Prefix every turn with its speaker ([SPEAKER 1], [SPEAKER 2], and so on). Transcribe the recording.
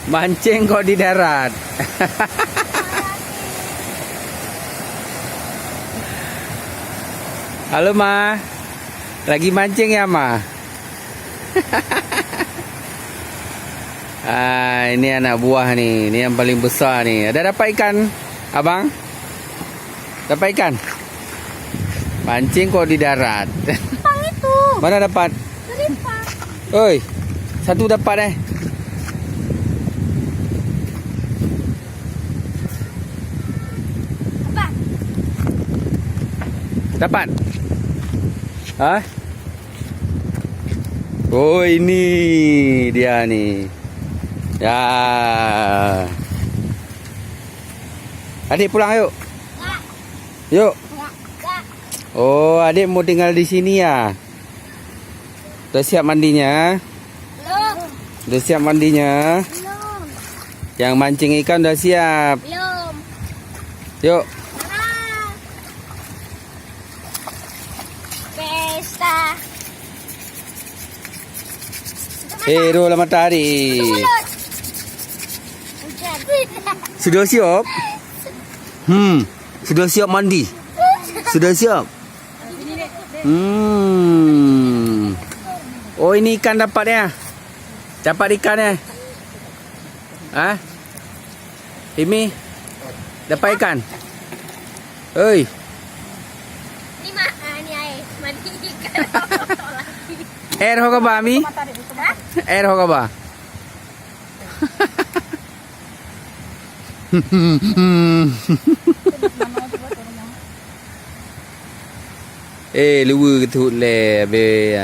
[SPEAKER 1] Mancing kok di darat. Halo Ma, lagi mancing ya Ma? Ini anak buah nih, ini yang paling besar nih. Ada dapat ikan, abang? Dapat ikan? Mancing kok di darat.
[SPEAKER 2] Pang itu.
[SPEAKER 1] Mana dapat?
[SPEAKER 2] Selipang.
[SPEAKER 1] Oi, satu dapat
[SPEAKER 2] Apa?
[SPEAKER 1] Dapat? Hah? Oh, ini dia nih. Ya. Adik pulang yuk.
[SPEAKER 2] Enggak.
[SPEAKER 1] Yuk.
[SPEAKER 2] Enggak.
[SPEAKER 1] Oh, adik mau tinggal di sini ya? Udah siap mandinya?
[SPEAKER 2] Belum.
[SPEAKER 1] Udah siap mandinya?
[SPEAKER 2] Belum.
[SPEAKER 1] Yang mancing ikan udah siap.
[SPEAKER 2] Belum.
[SPEAKER 1] Yuk.
[SPEAKER 2] Ah. Pesta.
[SPEAKER 1] Hero lah matahari.
[SPEAKER 2] Mulut. Hujan.
[SPEAKER 1] Sudah siap? Sudah siap mandi? Sudah siap? Oh, ini ikan dapat ya? Dapat ikan ya? Hah? Imi? Dapat ikan? Oi.
[SPEAKER 2] Ini mah ini air mandi ikan.
[SPEAKER 1] Air ho ka ba, Mi?
[SPEAKER 2] Hah?
[SPEAKER 1] Air ho ka ba? Lupa ke thụt lè về